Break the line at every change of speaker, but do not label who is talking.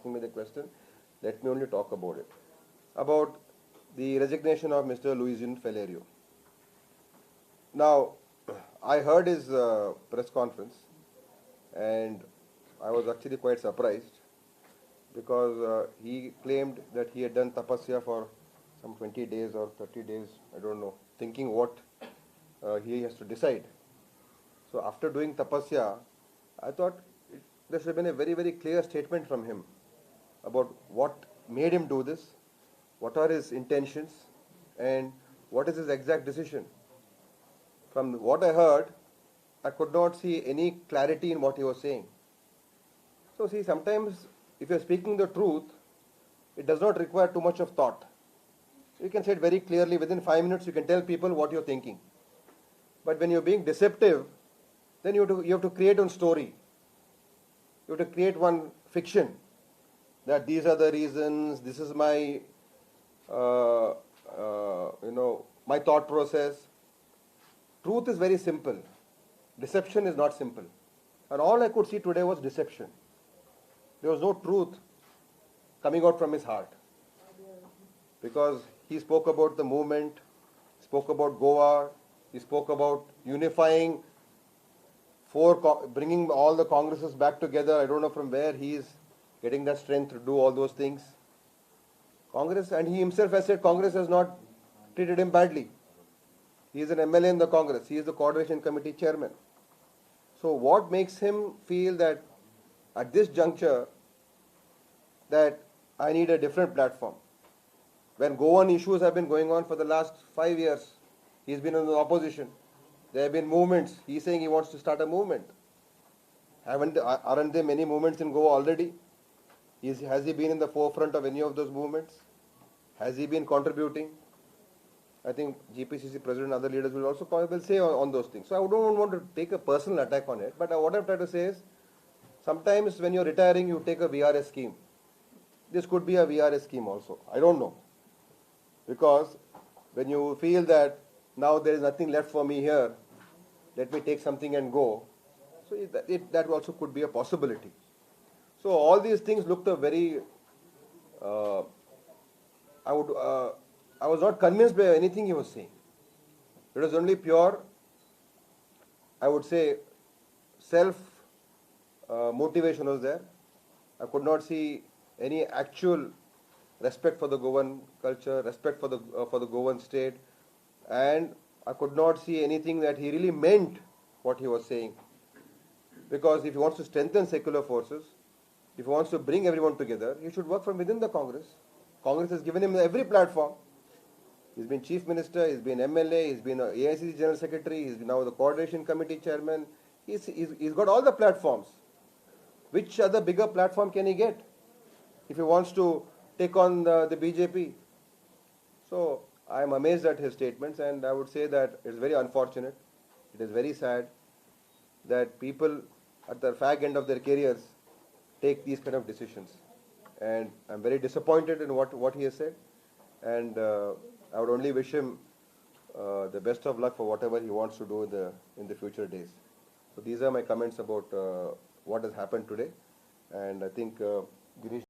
asking me the question, let me only talk about it. About the resignation of Mr. Luizinho Faleiro. Now, I heard his press conference and I was actually quite surprised because he claimed that he had done tapasya for some 20 days or 30 days, I don't know, thinking what he has to decide. So after doing tapasya, I thought there should have been a very, very clear statement from him about what made him do this, what are his intentions, and what is his exact decision. From what I heard, I could not see any clarity in what he was saying. So see, sometimes if you are speaking the truth, it does not require too much of thought. You can say it very clearly, within 5 minutes you can tell people what you are thinking. But when you are being deceptive, then you have to create one story. You have to create one fiction that these are the reasons, this is my, my thought process. Truth is very simple. Deception is not simple. And all I could see today was deception. There was no truth coming out from his heart. Because he spoke about the movement, spoke about Goa, he spoke about unifying, bringing all the Congresses back together. I don't know from where he is getting that strength to do all those things. Congress, and he himself has said Congress has not treated him badly. He is an MLA in the Congress. He is the Coordination Committee chairman. So what makes him feel that at this juncture that I need a different platform? When Goan issues have been going on for the last 5 years, he's been in the opposition. There have been movements. He's saying he wants to start a movement. Aren't there many movements in Goa already? Has he been in the forefront of any of those movements? Has he been contributing? I think GPCC president and other leaders will also say on those things. So I don't want to take a personal attack on it. But what I'm trying to say is, sometimes when you're retiring, you take a VRS scheme. This could be a VRS scheme also. I don't know. Because when you feel that now there is nothing left for me here, let me take something and go. So that also could be a possibility. So all these things looked a very, I was not convinced by anything he was saying. It was only pure, I would say, self-motivation was there. I could not see any actual respect for the Goan culture, respect for the Goan state, and I could not see anything that he really meant what he was saying. Because if he wants to strengthen secular forces, if he wants to bring everyone together, he should work from within the Congress. Congress has given him every platform. He's been Chief Minister, he's been MLA, he's been Aicc General Secretary, he's now the Coordination Committee Chairman. He's got all the platforms. Which other bigger platform can he get if he wants to take on the BJP? So I am amazed at his statements, and I would say that it's very unfortunate. It is very sad that people at the fag end of their careers take these kind of decisions. And I'm very disappointed in what he has said. And I would only wish him the best of luck for whatever he wants to do in the future days. So these are my comments about what has happened today. And I think Dinesh